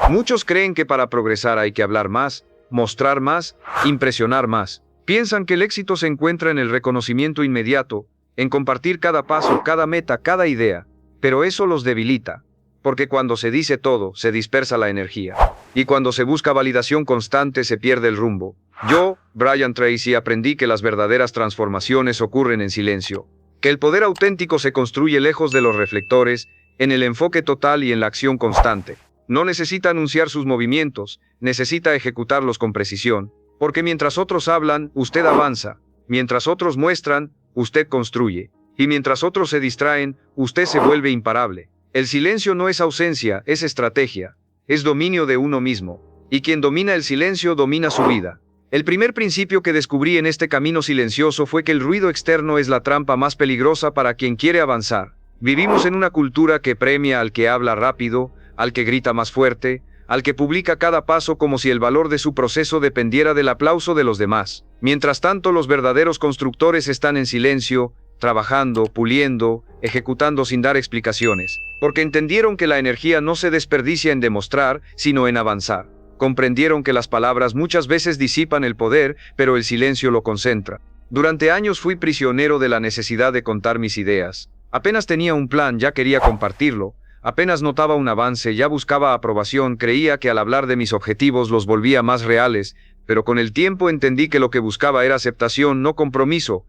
Muchos creen que para progresar hay que hablar más, mostrar más, impresionar más. Piensan que el éxito se encuentra en el reconocimiento inmediato, en compartir cada paso, cada meta, cada idea. Pero eso los debilita, porque cuando se dice todo, se dispersa la energía. Y cuando se busca validación constante, se pierde el rumbo. Yo, Brian Tracy, aprendí que las verdaderas transformaciones ocurren en silencio, que el poder auténtico se construye lejos de los reflectores, en el enfoque total y en la acción constante. No necesita anunciar sus movimientos, necesita ejecutarlos con precisión, porque mientras otros hablan, usted avanza, mientras otros muestran, usted construye, y mientras otros se distraen, usted se vuelve imparable. El silencio no es ausencia, es estrategia, es dominio de uno mismo, y quien domina el silencio domina su vida. El primer principio que descubrí en este camino silencioso fue que el ruido externo es la trampa más peligrosa para quien quiere avanzar. Vivimos en una cultura que premia al que habla rápido, al que grita más fuerte, al que publica cada paso como si el valor de su proceso dependiera del aplauso de los demás. Mientras tanto, los verdaderos constructores están en silencio, trabajando, puliendo, ejecutando sin dar explicaciones, porque entendieron que la energía no se desperdicia en demostrar, sino en avanzar. Comprendieron que las palabras muchas veces disipan el poder, pero el silencio lo concentra. Durante años fui prisionero de la necesidad de contar mis ideas. Apenas tenía un plan, ya quería compartirlo. Apenas notaba un avance, ya buscaba aprobación, creía que al hablar de mis objetivos los volvía más reales, pero con el tiempo entendí que lo que buscaba era aceptación, no compromiso,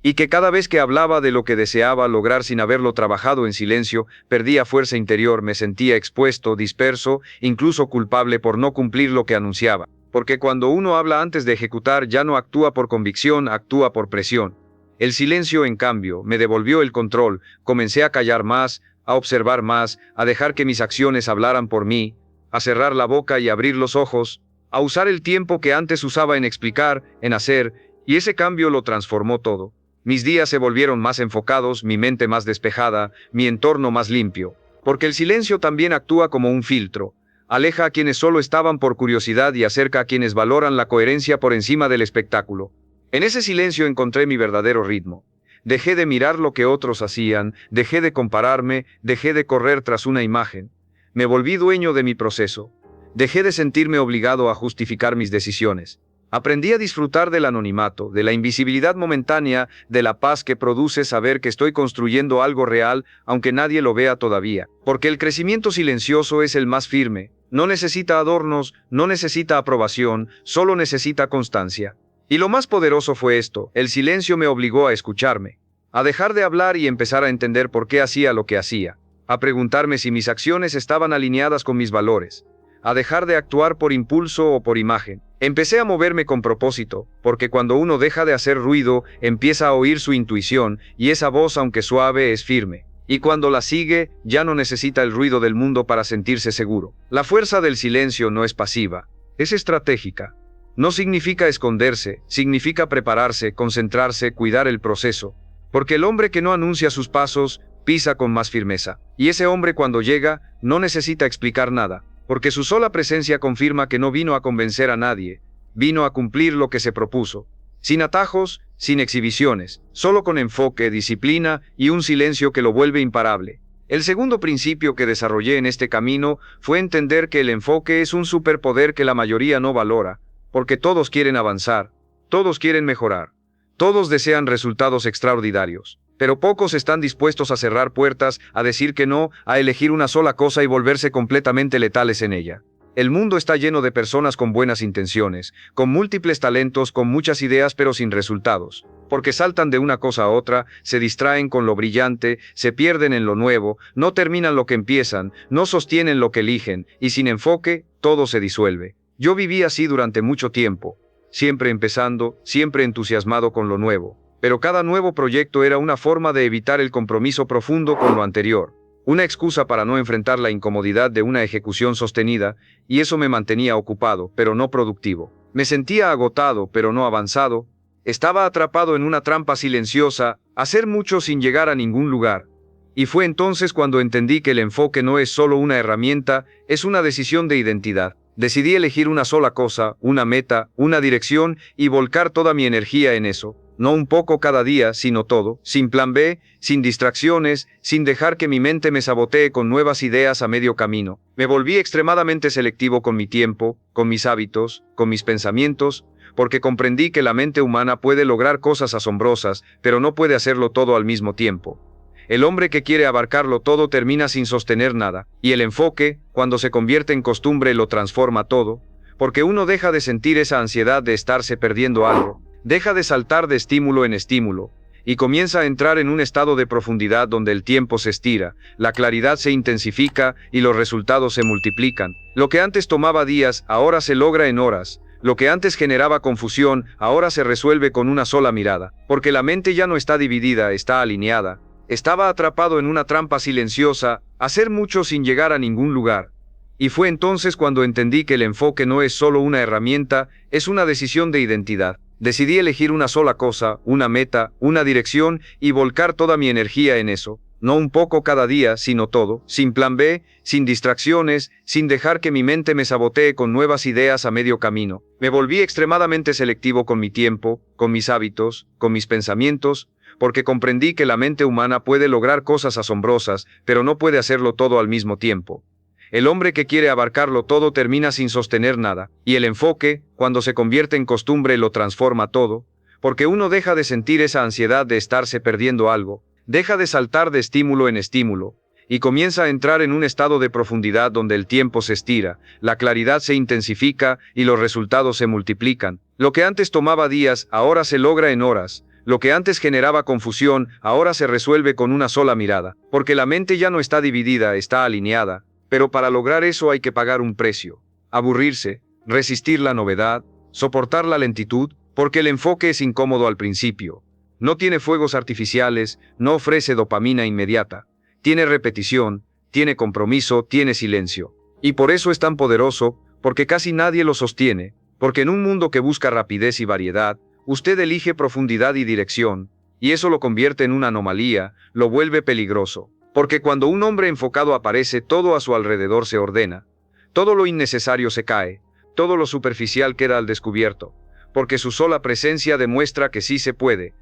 y que cada vez que hablaba de lo que deseaba lograr sin haberlo trabajado en silencio, perdía fuerza interior, me sentía expuesto, disperso, incluso culpable por no cumplir lo que anunciaba. Porque cuando uno habla antes de ejecutar ya no actúa por convicción, actúa por presión. El silencio, en cambio, me devolvió el control, comencé a callar más, a observar más, a dejar que mis acciones hablaran por mí, a cerrar la boca y abrir los ojos, a usar el tiempo que antes usaba en explicar, en hacer, y ese cambio lo transformó todo. Mis días se volvieron más enfocados, mi mente más despejada, mi entorno más limpio, porque el silencio también actúa como un filtro, aleja a quienes solo estaban por curiosidad y acerca a quienes valoran la coherencia por encima del espectáculo. En ese silencio encontré mi verdadero ritmo. Dejé de mirar lo que otros hacían, dejé de compararme, dejé de correr tras una imagen. Me volví dueño de mi proceso. Dejé de sentirme obligado a justificar mis decisiones. Aprendí a disfrutar del anonimato, de la invisibilidad momentánea, de la paz que produce saber que estoy construyendo algo real, aunque nadie lo vea todavía. Porque el crecimiento silencioso es el más firme. No necesita adornos, no necesita aprobación, solo necesita constancia. Y lo más poderoso fue esto, el silencio me obligó a escucharme, a dejar de hablar y empezar a entender por qué hacía lo que hacía, a preguntarme si mis acciones estaban alineadas con mis valores, a dejar de actuar por impulso o por imagen. Empecé a moverme con propósito, porque cuando uno deja de hacer ruido, empieza a oír su intuición, y esa voz, aunque suave, es firme. Y cuando la sigue, ya no necesita el ruido del mundo para sentirse seguro. La fuerza del silencio no es pasiva, es estratégica. No significa esconderse, significa prepararse, concentrarse, cuidar el proceso. Porque el hombre que no anuncia sus pasos, pisa con más firmeza. Y ese hombre cuando llega, no necesita explicar nada, porque su sola presencia confirma que no vino a convencer a nadie, vino a cumplir lo que se propuso. Sin atajos, sin exhibiciones, solo con enfoque, disciplina y un silencio que lo vuelve imparable. El segundo principio que desarrollé en este camino fue entender que el enfoque es un superpoder que la mayoría no valora. Porque todos quieren avanzar, todos quieren mejorar, todos desean resultados extraordinarios, pero pocos están dispuestos a cerrar puertas, a decir que no, a elegir una sola cosa y volverse completamente letales en ella. El mundo está lleno de personas con buenas intenciones, con múltiples talentos, con muchas ideas pero sin resultados, porque saltan de una cosa a otra, se distraen con lo brillante, se pierden en lo nuevo, no terminan lo que empiezan, no sostienen lo que eligen, y sin enfoque, todo se disuelve. Yo viví así durante mucho tiempo, siempre empezando, siempre entusiasmado con lo nuevo, pero cada nuevo proyecto era una forma de evitar el compromiso profundo con lo anterior, una excusa para no enfrentar la incomodidad de una ejecución sostenida, y eso me mantenía ocupado, pero no productivo. Me sentía agotado, pero no avanzado, estaba atrapado en una trampa silenciosa, hacer mucho sin llegar a ningún lugar. Y fue entonces cuando entendí que el enfoque no es solo una herramienta, es una decisión de identidad. Decidí elegir una sola cosa, una meta, una dirección y volcar toda mi energía en eso. no un poco cada día, sino todo, sin plan B, sin distracciones, sin dejar que mi mente me sabotee con nuevas ideas a medio camino. Me volví extremadamente selectivo con mi tiempo, con mis hábitos, con mis pensamientos, porque comprendí que la mente humana puede lograr cosas asombrosas, pero no puede hacerlo todo al mismo tiempo. El hombre que quiere abarcarlo todo termina sin sostener nada, y el enfoque, cuando se convierte en costumbre, lo transforma todo, porque uno deja de sentir esa ansiedad de estarse perdiendo algo, deja de saltar de estímulo en estímulo, y comienza a entrar en un estado de profundidad donde el tiempo se estira, la claridad se intensifica y los resultados se multiplican. Lo que antes tomaba días, ahora se logra en horas. Lo que antes generaba confusión, ahora se resuelve con una sola mirada, porque la mente ya no está dividida, está alineada. Estaba atrapado en una trampa silenciosa, hacer mucho sin llegar a ningún lugar. Y fue entonces cuando entendí que el enfoque no es solo una herramienta, es una decisión de identidad. Decidí elegir una sola cosa, una meta, una dirección, y volcar toda mi energía en eso. No un poco cada día, sino todo, sin plan B, sin distracciones, sin dejar que mi mente me sabotee con nuevas ideas a medio camino. Me volví extremadamente selectivo con mi tiempo, con mis hábitos, con mis pensamientos, porque comprendí que la mente humana puede lograr cosas asombrosas, pero no puede hacerlo todo al mismo tiempo. El hombre que quiere abarcarlo todo termina sin sostener nada, y el enfoque, cuando se convierte en costumbre, lo transforma todo, porque uno deja de sentir esa ansiedad de estarse perdiendo algo, deja de saltar de estímulo en estímulo, y comienza a entrar en un estado de profundidad donde el tiempo se estira, la claridad se intensifica y los resultados se multiplican. Lo que antes tomaba días, ahora se logra en horas. Lo que antes generaba confusión, ahora se resuelve con una sola mirada, porque la mente ya no está dividida, está alineada. Pero para lograr eso hay que pagar un precio. Aburrirse, resistir la novedad, soportar la lentitud, porque el enfoque es incómodo al principio. No tiene fuegos artificiales, no ofrece dopamina inmediata. Tiene repetición, tiene compromiso, tiene silencio. Y por eso es tan poderoso, porque casi nadie lo sostiene, porque en un mundo que busca rapidez y variedad, usted elige profundidad y dirección, y eso lo convierte en una anomalía, lo vuelve peligroso. Porque cuando un hombre enfocado aparece, todo a su alrededor se ordena, todo lo innecesario se cae, todo lo superficial queda al descubierto, porque su sola presencia demuestra que sí se puede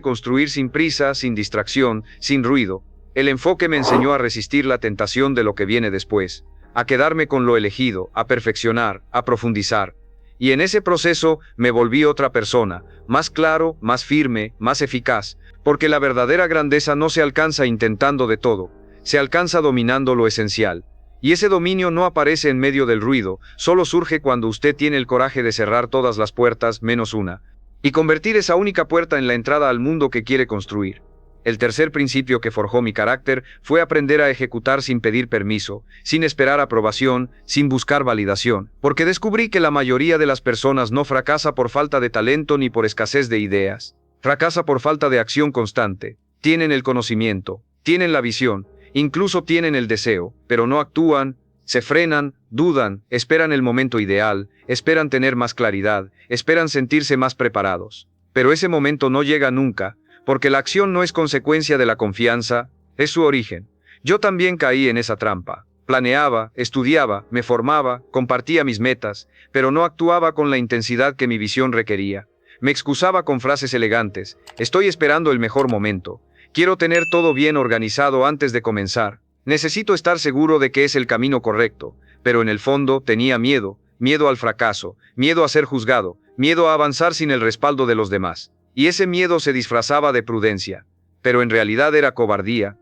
construir sin prisa, sin distracción, sin ruido. El enfoque me enseñó a resistir la tentación de lo que viene después, a quedarme con lo elegido, a perfeccionar, a profundizar. Y en ese proceso me volví otra persona, más claro, más firme, más eficaz, porque la verdadera grandeza no se alcanza intentando de todo, se alcanza dominando lo esencial. Y ese dominio no aparece en medio del ruido, solo surge cuando usted tiene el coraje de cerrar todas las puertas menos una, y convertir esa única puerta en la entrada al mundo que quiere construir. El tercer principio que forjó mi carácter fue aprender a ejecutar sin pedir permiso, sin esperar aprobación, sin buscar validación, porque descubrí que la mayoría de las personas no fracasa por falta de talento ni por escasez de ideas. Fracasa por falta de acción constante. Tienen el conocimiento, tienen la visión, incluso tienen el deseo, pero no actúan, se frenan, dudan, esperan el momento ideal, esperan tener más claridad, esperan sentirse más preparados. Pero ese momento no llega nunca, porque la acción no es consecuencia de la confianza, es su origen. Yo también caí en esa trampa. Planeaba, estudiaba, me formaba, compartía mis metas, pero no actuaba con la intensidad que mi visión requería. Me excusaba con frases elegantes, estoy esperando el mejor momento, quiero tener todo bien organizado antes de comenzar, necesito estar seguro de que es el camino correcto, pero en el fondo tenía miedo, miedo al fracaso, miedo a ser juzgado, miedo a avanzar sin el respaldo de los demás, y ese miedo se disfrazaba de prudencia, pero en realidad era cobardía.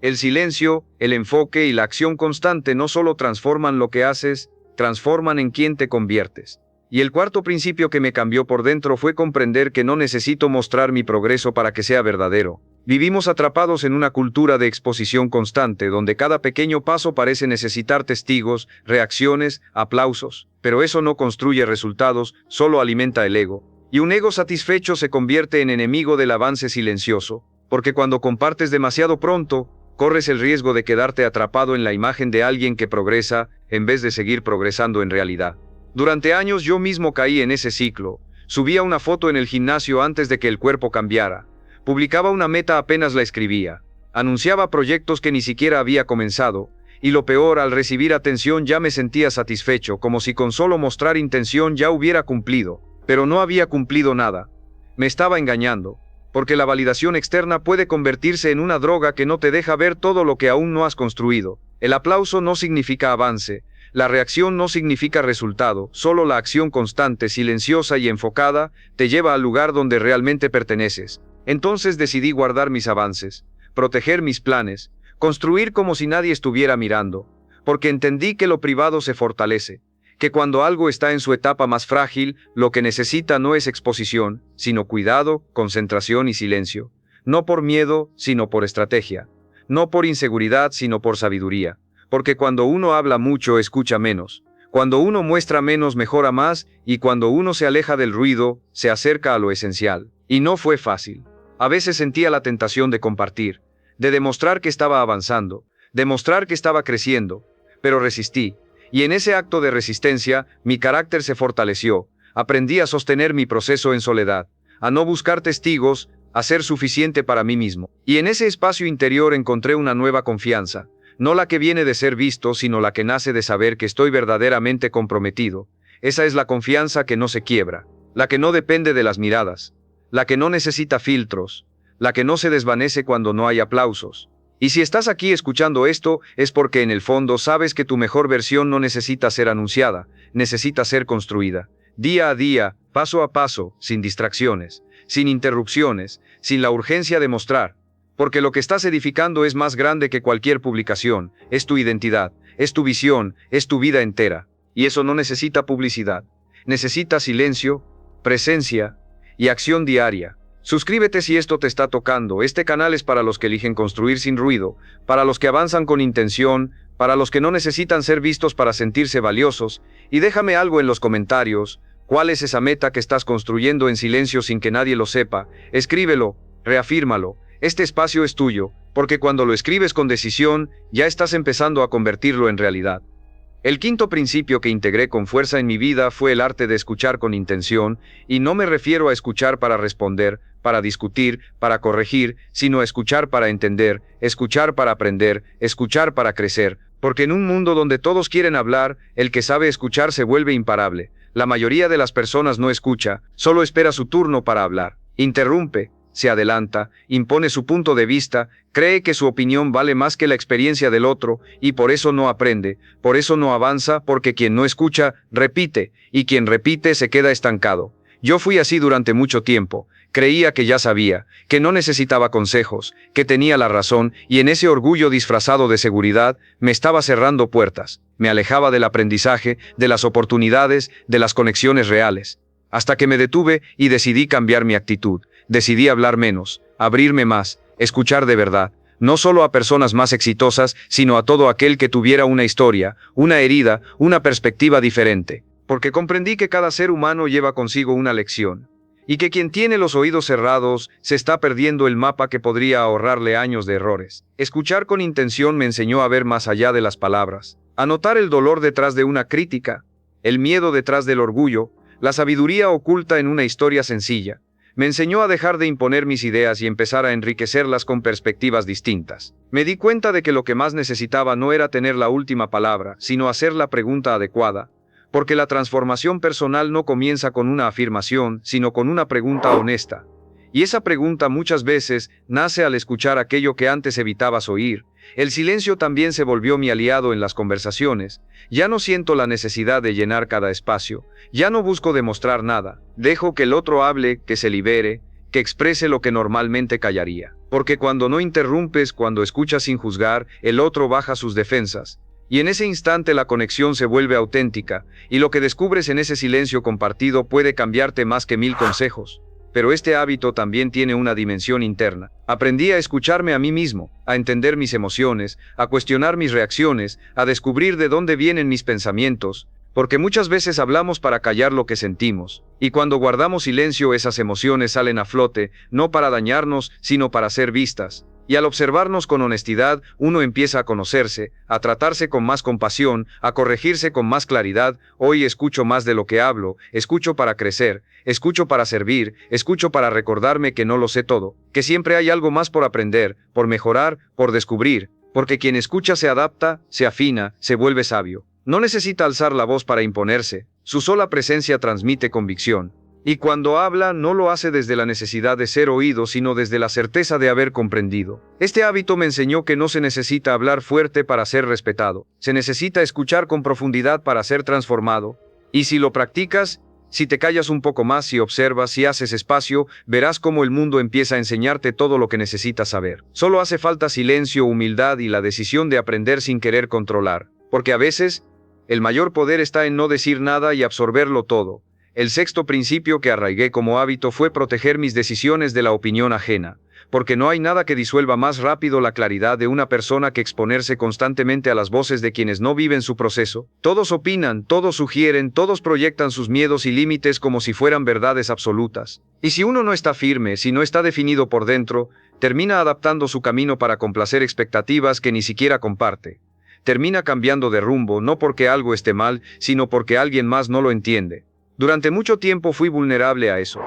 El silencio, el enfoque y la acción constante no solo transforman lo que haces, transforman en quién te conviertes. Y el cuarto principio que me cambió por dentro fue comprender que no necesito mostrar mi progreso para que sea verdadero. Vivimos atrapados en una cultura de exposición constante, donde cada pequeño paso parece necesitar testigos, reacciones, aplausos. Pero eso no construye resultados, solo alimenta el ego. Y un ego satisfecho se convierte en enemigo del avance silencioso, porque cuando compartes demasiado pronto, corres el riesgo de quedarte atrapado en la imagen de alguien que progresa, en vez de seguir progresando en realidad. Durante años yo mismo caí en ese ciclo. Subía una foto en el gimnasio antes de que el cuerpo cambiara. Publicaba una meta apenas la escribía. Anunciaba proyectos que ni siquiera había comenzado. Y lo peor, al recibir atención ya me sentía satisfecho, como si con solo mostrar intención ya hubiera cumplido. Pero no había cumplido nada. Me estaba engañando, porque la validación externa puede convertirse en una droga que no te deja ver todo lo que aún no has construido. El aplauso no significa avance, la reacción no significa resultado, solo la acción constante, silenciosa y enfocada te lleva al lugar donde realmente perteneces. Entonces decidí guardar mis avances, proteger mis planes, construir como si nadie estuviera mirando, porque entendí que lo privado se fortalece, que cuando algo está en su etapa más frágil, lo que necesita no es exposición, sino cuidado, concentración y silencio. No por miedo, sino por estrategia. No por inseguridad, sino por sabiduría. Porque cuando uno habla mucho, escucha menos. Cuando uno muestra menos, mejora más, y cuando uno se aleja del ruido, se acerca a lo esencial. Y no fue fácil. A veces sentía la tentación de compartir, de demostrar que estaba avanzando, demostrar que estaba creciendo, pero resistí. Y en ese acto de resistencia, mi carácter se fortaleció. Aprendí a sostener mi proceso en soledad, a no buscar testigos, a ser suficiente para mí mismo. Y en ese espacio interior encontré una nueva confianza, no la que viene de ser visto, sino la que nace de saber que estoy verdaderamente comprometido. Esa es la confianza que no se quiebra, la que no depende de las miradas, la que no necesita filtros, la que no se desvanece cuando no hay aplausos. Y si estás aquí escuchando esto, es porque en el fondo sabes que tu mejor versión no necesita ser anunciada, necesita ser construida. Día a día, paso a paso, sin distracciones, sin interrupciones, sin la urgencia de mostrar. Porque lo que estás edificando es más grande que cualquier publicación, es tu identidad, es tu visión, es tu vida entera. Y eso no necesita publicidad. Necesita silencio, presencia y acción diaria. Suscríbete si esto te está tocando. Este canal es para los que eligen construir sin ruido, para los que avanzan con intención, para los que no necesitan ser vistos para sentirse valiosos. Y déjame algo en los comentarios. ¿Cuál es esa meta que estás construyendo en silencio sin que nadie lo sepa? Escríbelo, reafírmalo. Este espacio es tuyo, porque cuando lo escribes con decisión, ya estás empezando a convertirlo en realidad. El quinto principio que integré con fuerza en mi vida fue el arte de escuchar con intención, y no me refiero a escuchar para responder, para discutir, para corregir, sino a escuchar para entender, escuchar para aprender, escuchar para crecer, porque en un mundo donde todos quieren hablar, el que sabe escuchar se vuelve imparable. La mayoría de las personas no escucha, solo espera su turno para hablar. Interrumpe, se adelanta, impone su punto de vista, cree que su opinión vale más que la experiencia del otro, y por eso no aprende, por eso no avanza, porque quien no escucha, repite, y quien repite se queda estancado. Yo fui así durante mucho tiempo, creía que ya sabía, que no necesitaba consejos, que tenía la razón, y en ese orgullo disfrazado de seguridad, me estaba cerrando puertas, me alejaba del aprendizaje, de las oportunidades, de las conexiones reales. Hasta que me detuve y decidí cambiar mi actitud. Decidí hablar menos, abrirme más, escuchar de verdad, no solo a personas más exitosas, sino a todo aquel que tuviera una historia, una herida, una perspectiva diferente. Porque comprendí que cada ser humano lleva consigo una lección. Y que quien tiene los oídos cerrados se está perdiendo el mapa que podría ahorrarle años de errores. Escuchar con intención me enseñó a ver más allá de las palabras, a notar el dolor detrás de una crítica, el miedo detrás del orgullo, la sabiduría oculta en una historia sencilla. Me enseñó a dejar de imponer mis ideas y empezar a enriquecerlas con perspectivas distintas. Me di cuenta de que lo que más necesitaba no era tener la última palabra, sino hacer la pregunta adecuada. Porque la transformación personal no comienza con una afirmación, sino con una pregunta honesta. Y esa pregunta muchas veces nace al escuchar aquello que antes evitabas oír. El silencio también se volvió mi aliado en las conversaciones. Ya no siento la necesidad de llenar cada espacio. Ya no busco demostrar nada. Dejo que el otro hable, que se libere, que exprese lo que normalmente callaría. Porque cuando no interrumpes, cuando escuchas sin juzgar, el otro baja sus defensas. Y en ese instante la conexión se vuelve auténtica, y lo que descubres en ese silencio compartido puede cambiarte más que 1000 consejos. Pero este hábito también tiene una dimensión interna. Aprendí a escucharme a mí mismo, a entender mis emociones, a cuestionar mis reacciones, a descubrir de dónde vienen mis pensamientos, porque muchas veces hablamos para callar lo que sentimos, y cuando guardamos silencio esas emociones salen a flote, no para dañarnos, sino para ser vistas. Y al observarnos con honestidad, uno empieza a conocerse, a tratarse con más compasión, a corregirse con más claridad. Hoy escucho más de lo que hablo, escucho para crecer, escucho para servir, escucho para recordarme que no lo sé todo, que siempre hay algo más por aprender, por mejorar, por descubrir, porque quien escucha se adapta, se afina, se vuelve sabio. No necesita alzar la voz para imponerse, su sola presencia transmite convicción. Y cuando habla, no lo hace desde la necesidad de ser oído, sino desde la certeza de haber comprendido. Este hábito me enseñó que no se necesita hablar fuerte para ser respetado. Se necesita escuchar con profundidad para ser transformado. Y si lo practicas, si te callas un poco más, si observas, si haces espacio, verás cómo el mundo empieza a enseñarte todo lo que necesitas saber. Solo hace falta silencio, humildad y la decisión de aprender sin querer controlar. Porque a veces, el mayor poder está en no decir nada y absorberlo todo. El sexto principio que arraigué como hábito fue proteger mis decisiones de la opinión ajena, porque no hay nada que disuelva más rápido la claridad de una persona que exponerse constantemente a las voces de quienes no viven su proceso. Todos opinan, todos sugieren, todos proyectan sus miedos y límites como si fueran verdades absolutas. Y si uno no está firme, si no está definido por dentro, termina adaptando su camino para complacer expectativas que ni siquiera comparte. Termina cambiando de rumbo, no porque algo esté mal, sino porque alguien más no lo entiende. Durante mucho tiempo fui vulnerable a eso.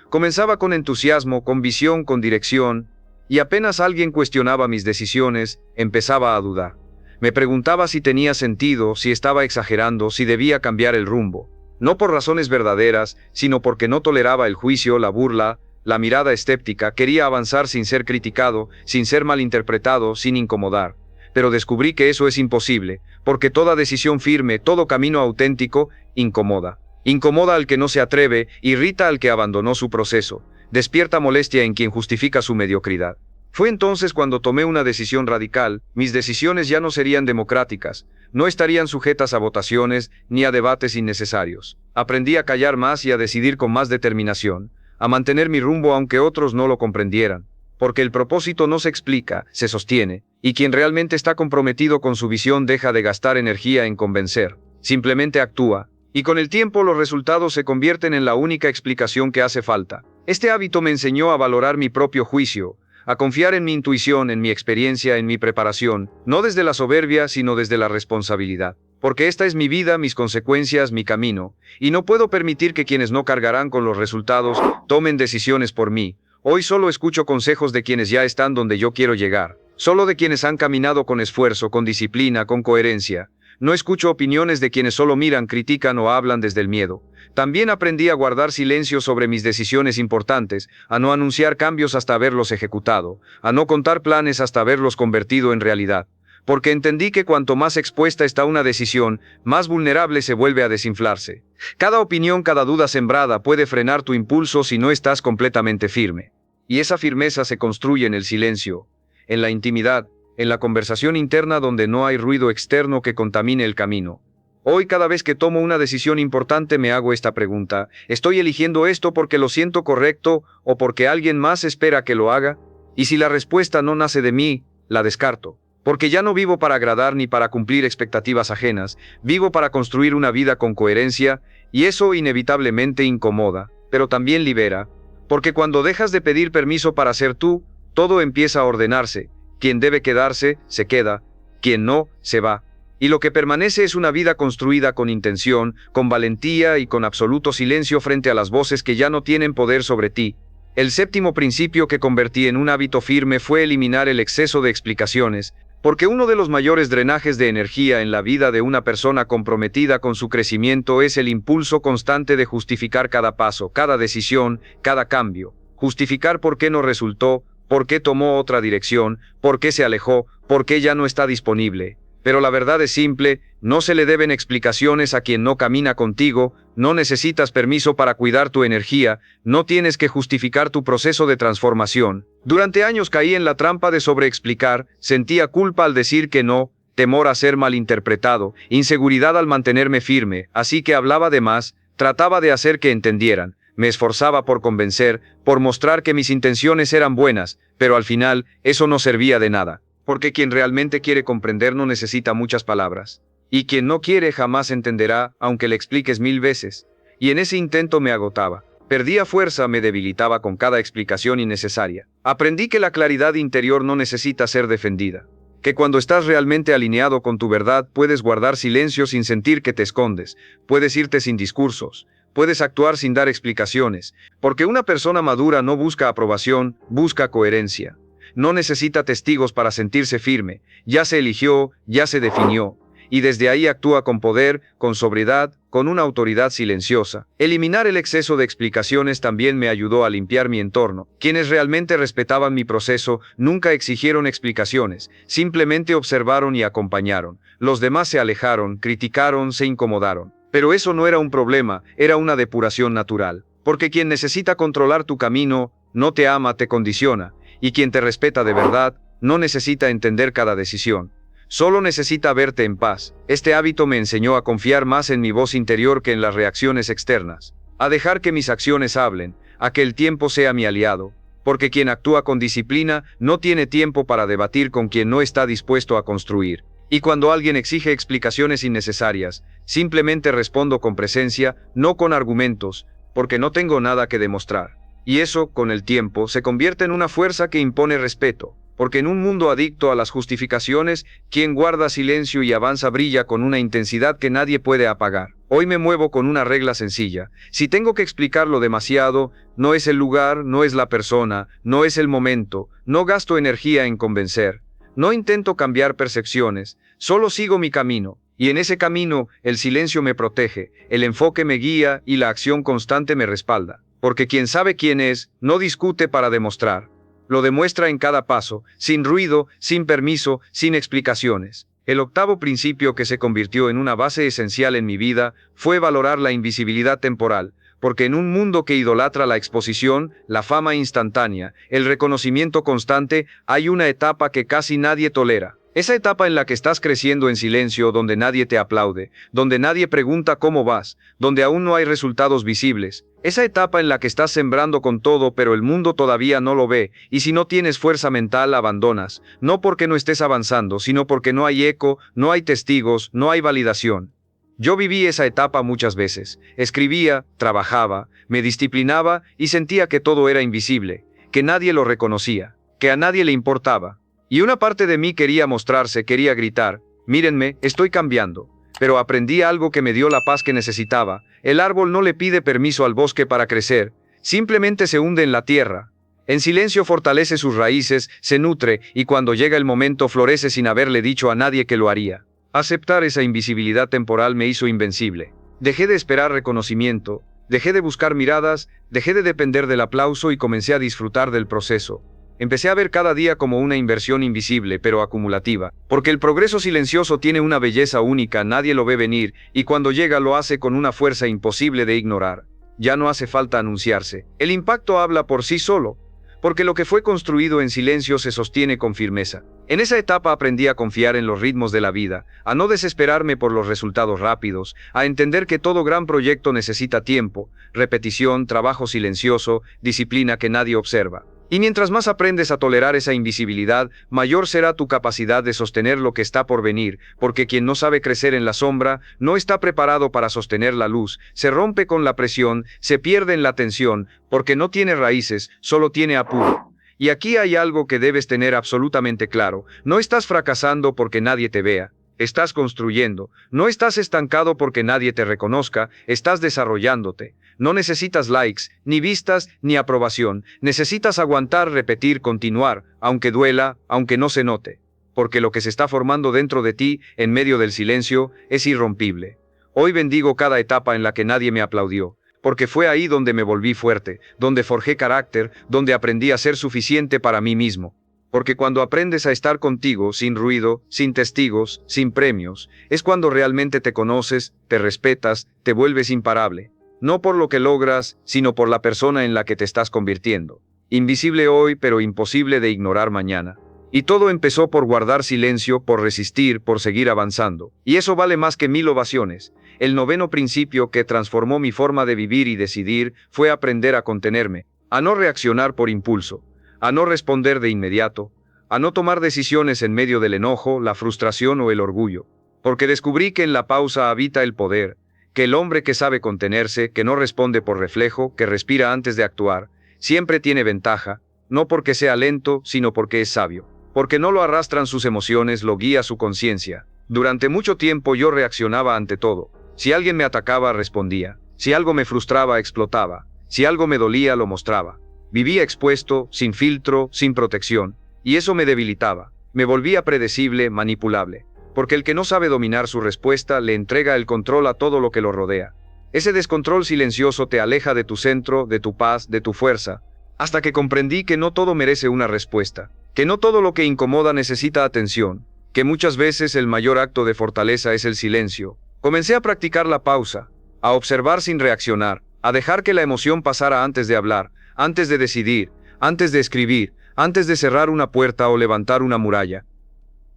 Comenzaba con entusiasmo, con visión, con dirección, y apenas alguien cuestionaba mis decisiones, empezaba a dudar. Me preguntaba si tenía sentido, si estaba exagerando, si debía cambiar el rumbo. No por razones verdaderas, sino porque no toleraba el juicio, la burla, la mirada escéptica. Quería avanzar sin ser criticado, sin ser malinterpretado, sin incomodar. Pero descubrí que eso es imposible, porque toda decisión firme, todo camino auténtico, incomoda. Incomoda al que no se atreve, irrita al que abandonó su proceso, despierta molestia en quien justifica su mediocridad. Fue entonces cuando tomé una decisión radical. Mis decisiones ya no serían democráticas, no estarían sujetas a votaciones ni a debates innecesarios. Aprendí a callar más y a decidir con más determinación, a mantener mi rumbo aunque otros no lo comprendieran. Porque el propósito no se explica, se sostiene, y quien realmente está comprometido con su visión deja de gastar energía en convencer, simplemente actúa. Y con el tiempo los resultados se convierten en la única explicación que hace falta. Este hábito me enseñó a valorar mi propio juicio, a confiar en mi intuición, en mi experiencia, en mi preparación, no desde la soberbia, sino desde la responsabilidad. Porque esta es mi vida, mis consecuencias, mi camino, y no puedo permitir que quienes no cargarán con los resultados tomen decisiones por mí. Hoy solo escucho consejos de quienes ya están donde yo quiero llegar, solo de quienes han caminado con esfuerzo, con disciplina, con coherencia. No escucho opiniones de quienes solo miran, critican o hablan desde el miedo. También aprendí a guardar silencio sobre mis decisiones importantes, a no anunciar cambios hasta haberlos ejecutado, a no contar planes hasta haberlos convertido en realidad. Porque entendí que cuanto más expuesta está una decisión, más vulnerable se vuelve a desinflarse. Cada opinión, cada duda sembrada puede frenar tu impulso si no estás completamente firme. Y esa firmeza se construye en el silencio, en la intimidad, en la conversación interna donde no hay ruido externo que contamine el camino. Hoy cada vez que tomo una decisión importante me hago esta pregunta: ¿estoy eligiendo esto porque lo siento correcto o porque alguien más espera que lo haga? Y si la respuesta no nace de mí, la descarto. Porque ya no vivo para agradar ni para cumplir expectativas ajenas, vivo para construir una vida con coherencia, y eso inevitablemente incomoda, pero también libera. Porque cuando dejas de pedir permiso para ser tú, todo empieza a ordenarse. Quien debe quedarse, se queda. Quien no, se va. Y lo que permanece es una vida construida con intención, con valentía y con absoluto silencio frente a las voces que ya no tienen poder sobre ti. El séptimo principio que convertí en un hábito firme fue eliminar el exceso de explicaciones, porque uno de los mayores drenajes de energía en la vida de una persona comprometida con su crecimiento es el impulso constante de justificar cada paso, cada decisión, cada cambio. Justificar por qué no resultó, por qué tomó otra dirección, por qué se alejó, por qué ya no está disponible. Pero la verdad es simple, no se le deben explicaciones a quien no camina contigo, no necesitas permiso para cuidar tu energía, no tienes que justificar tu proceso de transformación. Durante años caí en la trampa de sobreexplicar, sentía culpa al decir que no, temor a ser malinterpretado, inseguridad al mantenerme firme, así que hablaba de más, trataba de hacer que entendieran. Me esforzaba por convencer, por mostrar que mis intenciones eran buenas, pero al final, eso no servía de nada. Porque quien realmente quiere comprender no necesita muchas palabras. Y quien no quiere jamás entenderá, aunque le expliques 1000 veces. Y en ese intento me agotaba. Perdía fuerza, me debilitaba con cada explicación innecesaria. Aprendí que la claridad interior no necesita ser defendida. Que cuando estás realmente alineado con tu verdad, puedes guardar silencio sin sentir que te escondes. Puedes irte sin discursos. Puedes actuar sin dar explicaciones. Porque una persona madura no busca aprobación, busca coherencia. No necesita testigos para sentirse firme. Ya se eligió, ya se definió. y desde ahí actúa con poder, con sobriedad, con una autoridad silenciosa. Eliminar el exceso de explicaciones también me ayudó a limpiar mi entorno. Quienes realmente respetaban mi proceso nunca exigieron explicaciones, simplemente observaron y acompañaron. Los demás se alejaron, criticaron, se incomodaron. Pero eso no era un problema, era una depuración natural. Porque quien necesita controlar tu camino, no te ama, te condiciona. Y quien te respeta de verdad, no necesita entender cada decisión. Solo necesita verte en paz. Este hábito me enseñó a confiar más en mi voz interior que en las reacciones externas. A dejar que mis acciones hablen, a que el tiempo sea mi aliado. Porque quien actúa con disciplina no tiene tiempo para debatir con quien no está dispuesto a construir. Y cuando alguien exige explicaciones innecesarias, simplemente respondo con presencia, no con argumentos, porque no tengo nada que demostrar. Y eso, con el tiempo, se convierte en una fuerza que impone respeto. Porque en un mundo adicto a las justificaciones, quien guarda silencio y avanza brilla con una intensidad que nadie puede apagar. Hoy me muevo con una regla sencilla. Si tengo que explicarlo demasiado, no es el lugar, no es la persona, no es el momento, no gasto energía en convencer. No intento cambiar percepciones, solo sigo mi camino. Y en ese camino, el silencio me protege, el enfoque me guía y la acción constante me respalda. Porque quien sabe quién es, no discute para demostrar. Lo demuestra en cada paso, sin ruido, sin permiso, sin explicaciones. El octavo principio que se convirtió en una base esencial en mi vida fue valorar la invisibilidad temporal, porque en un mundo que idolatra la exposición, la fama instantánea, el reconocimiento constante, hay una etapa que casi nadie tolera. Esa etapa en la que estás creciendo en silencio, donde nadie te aplaude, donde nadie pregunta cómo vas, donde aún no hay resultados visibles. Esa etapa en la que estás sembrando con todo pero el mundo todavía no lo ve, y si no tienes fuerza mental abandonas, no porque no estés avanzando, sino porque no hay eco, no hay testigos, no hay validación. Yo viví esa etapa muchas veces. Escribía, trabajaba, me disciplinaba y sentía que todo era invisible, que nadie lo reconocía, que a nadie le importaba. Y una parte de mí quería mostrarse, quería gritar, mírenme, estoy cambiando. Pero aprendí algo que me dio la paz que necesitaba. El árbol no le pide permiso al bosque para crecer, simplemente se hunde en la tierra. En silencio fortalece sus raíces, se nutre, y cuando llega el momento florece sin haberle dicho a nadie que lo haría. Aceptar esa invisibilidad temporal me hizo invencible. Dejé de esperar reconocimiento, dejé de buscar miradas, dejé de depender del aplauso y comencé a disfrutar del proceso. Empecé a ver cada día como una inversión invisible pero acumulativa, porque el progreso silencioso tiene una belleza única, nadie lo ve venir, y cuando llega lo hace con una fuerza imposible de ignorar. Ya no hace falta anunciarse. El impacto habla por sí solo, porque lo que fue construido en silencio se sostiene con firmeza. En esa etapa aprendí a confiar en los ritmos de la vida, a no desesperarme por los resultados rápidos, a entender que todo gran proyecto necesita tiempo, repetición, trabajo silencioso, disciplina que nadie observa. Y mientras más aprendes a tolerar esa invisibilidad, mayor será tu capacidad de sostener lo que está por venir, porque quien no sabe crecer en la sombra, no está preparado para sostener la luz, se rompe con la presión, se pierde en la tensión, porque no tiene raíces, solo tiene apuro. Y aquí hay algo que debes tener absolutamente claro, no estás fracasando porque nadie te vea. Estás construyendo, no estás estancado porque nadie te reconozca, estás desarrollándote. No necesitas likes, ni vistas, ni aprobación, necesitas aguantar, repetir, continuar, aunque duela, aunque no se note. Porque lo que se está formando dentro de ti, en medio del silencio, es irrompible. Hoy bendigo cada etapa en la que nadie me aplaudió, porque fue ahí donde me volví fuerte, donde forjé carácter, donde aprendí a ser suficiente para mí mismo. Porque cuando aprendes a estar contigo, sin ruido, sin testigos, sin premios, es cuando realmente te conoces, te respetas, te vuelves imparable. No por lo que logras, sino por la persona en la que te estás convirtiendo. Invisible hoy, pero imposible de ignorar mañana. Y todo empezó por guardar silencio, por resistir, por seguir avanzando. Y eso vale más que 1000 ovaciones. El noveno principio que transformó mi forma de vivir y decidir fue aprender a contenerme, a no reaccionar por impulso, a no responder de inmediato, a no tomar decisiones en medio del enojo, la frustración o el orgullo. Porque descubrí que en la pausa habita el poder, que el hombre que sabe contenerse, que no responde por reflejo, que respira antes de actuar, siempre tiene ventaja, no porque sea lento, sino porque es sabio. Porque no lo arrastran sus emociones, lo guía su conciencia. Durante mucho tiempo yo reaccionaba ante todo. Si alguien me atacaba, respondía. Si algo me frustraba, explotaba. Si algo me dolía, lo mostraba. Vivía expuesto, sin filtro, sin protección. Y eso me debilitaba. Me volvía predecible, manipulable. porque el que no sabe dominar su respuesta le entrega el control a todo lo que lo rodea. Ese descontrol silencioso te aleja de tu centro, de tu paz, de tu fuerza, hasta que comprendí que no todo merece una respuesta, que no todo lo que incomoda necesita atención, que muchas veces el mayor acto de fortaleza es el silencio. Comencé a practicar la pausa, a observar sin reaccionar, a dejar que la emoción pasara antes de hablar, antes de decidir, antes de escribir, antes de cerrar una puerta o levantar una muralla.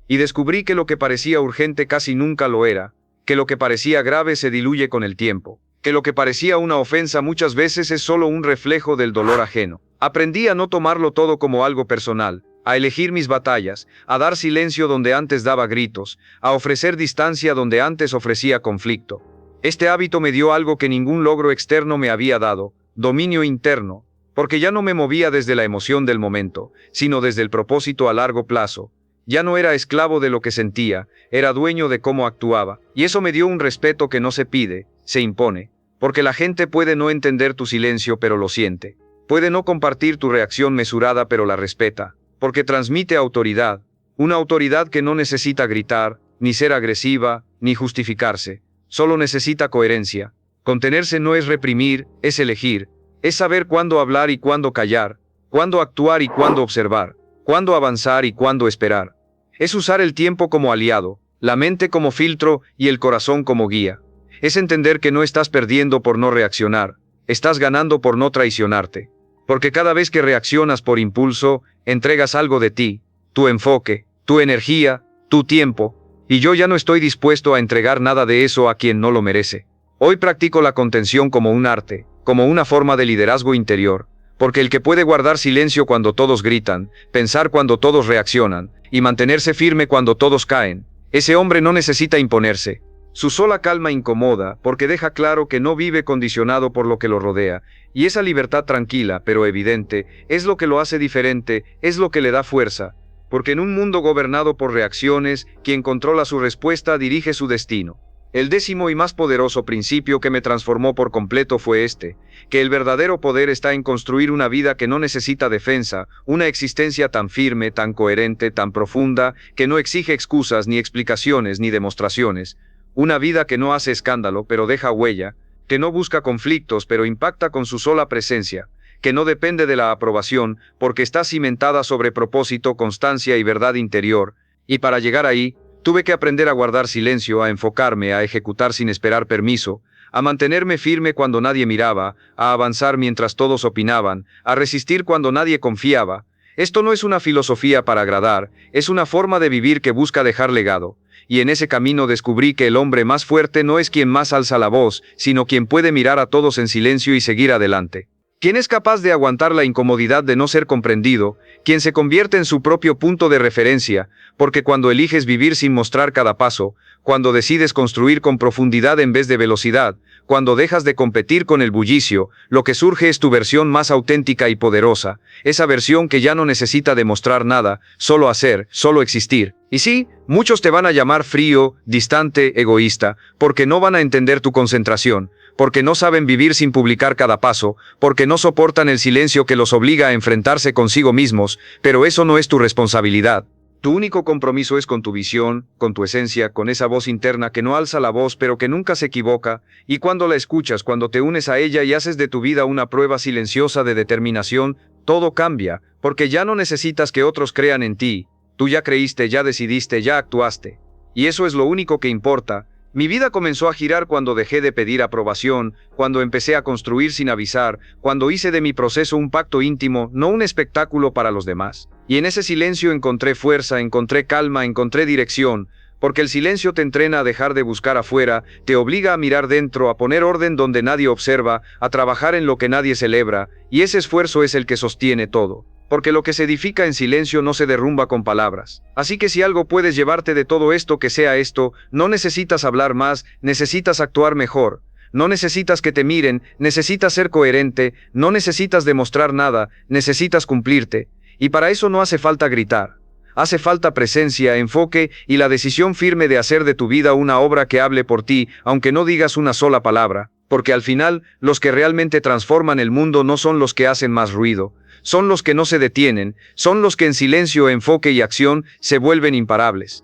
Y descubrí que lo que parecía urgente casi nunca lo era, que lo que parecía grave se diluye con el tiempo, que lo que parecía una ofensa muchas veces es solo un reflejo del dolor ajeno. Aprendí a no tomarlo todo como algo personal, a elegir mis batallas, a dar silencio donde antes daba gritos, a ofrecer distancia donde antes ofrecía conflicto. Este hábito me dio algo que ningún logro externo me había dado, dominio interno, porque ya no me movía desde la emoción del momento, sino desde el propósito a largo plazo. Ya no era esclavo de lo que sentía, era dueño de cómo actuaba, y eso me dio un respeto que no se pide, se impone, porque la gente puede no entender tu silencio pero lo siente, puede no compartir tu reacción mesurada pero la respeta, porque transmite autoridad, una autoridad que no necesita gritar, ni ser agresiva, ni justificarse, solo necesita coherencia. Contenerse no es reprimir, es elegir, es saber cuándo hablar y cuándo callar, cuándo actuar y cuándo observar, cuándo avanzar y cuándo esperar. Es usar el tiempo como aliado, la mente como filtro y el corazón como guía. Es entender que no estás perdiendo por no reaccionar, estás ganando por no traicionarte. Porque cada vez que reaccionas por impulso, entregas algo de ti, tu enfoque, tu energía, tu tiempo, y yo ya no estoy dispuesto a entregar nada de eso a quien no lo merece. Hoy practico la contención como un arte, como una forma de liderazgo interior, porque el que puede guardar silencio cuando todos gritan, pensar cuando todos reaccionan, y mantenerse firme cuando todos caen, ese hombre no necesita imponerse. Su sola calma incomoda, porque deja claro que no vive condicionado por lo que lo rodea, y esa libertad tranquila, pero evidente, es lo que lo hace diferente, es lo que le da fuerza, porque en un mundo gobernado por reacciones, quien controla su respuesta dirige su destino. El décimo y más poderoso principio que me transformó por completo fue este, que el verdadero poder está en construir una vida que no necesita defensa, una existencia tan firme, tan coherente, tan profunda, que no exige excusas, ni explicaciones, ni demostraciones, una vida que no hace escándalo, pero deja huella, que no busca conflictos, pero impacta con su sola presencia, que no depende de la aprobación, porque está cimentada sobre propósito, constancia y verdad interior, y para llegar ahí, tuve que aprender a guardar silencio, a enfocarme, a ejecutar sin esperar permiso, a mantenerme firme cuando nadie miraba, a avanzar mientras todos opinaban, a resistir cuando nadie confiaba. Esto no es una filosofía para agradar, es una forma de vivir que busca dejar legado. Y en ese camino descubrí que el hombre más fuerte no es quien más alza la voz, sino quien puede mirar a todos en silencio y seguir adelante. Quien es capaz de aguantar la incomodidad de no ser comprendido, quien se convierte en su propio punto de referencia, porque cuando eliges vivir sin mostrar cada paso, cuando decides construir con profundidad en vez de velocidad, cuando dejas de competir con el bullicio, lo que surge es tu versión más auténtica y poderosa, esa versión que ya no necesita demostrar nada, solo hacer, solo existir. Y sí, muchos te van a llamar frío, distante, egoísta, porque no van a entender tu concentración, porque no saben vivir sin publicar cada paso, porque no soportan el silencio que los obliga a enfrentarse consigo mismos, pero eso no es tu responsabilidad. Tu único compromiso es con tu visión, con tu esencia, con esa voz interna que no alza la voz pero que nunca se equivoca, y cuando la escuchas, cuando te unes a ella y haces de tu vida una prueba silenciosa de determinación, todo cambia, porque ya no necesitas que otros crean en ti, tú ya creíste, ya decidiste, ya actuaste. Y eso es lo único que importa. Mi vida comenzó a girar cuando dejé de pedir aprobación, cuando empecé a construir sin avisar, cuando hice de mi proceso un pacto íntimo, no un espectáculo para los demás. Y en ese silencio encontré fuerza, encontré calma, encontré dirección, porque el silencio te entrena a dejar de buscar afuera, te obliga a mirar dentro, a poner orden donde nadie observa, a trabajar en lo que nadie celebra, y ese esfuerzo es el que sostiene todo. Porque lo que se edifica en silencio no se derrumba con palabras. Así que si algo puedes llevarte de todo esto, que sea esto, no necesitas hablar más, necesitas actuar mejor. No necesitas que te miren, necesitas ser coherente, no necesitas demostrar nada, necesitas cumplirte. Y para eso no hace falta gritar. Hace falta presencia, enfoque y la decisión firme de hacer de tu vida una obra que hable por ti, aunque no digas una sola palabra. Porque al final, los que realmente transforman el mundo no son los que hacen más ruido, son los que no se detienen, son los que en silencio, enfoque y acción se vuelven imparables.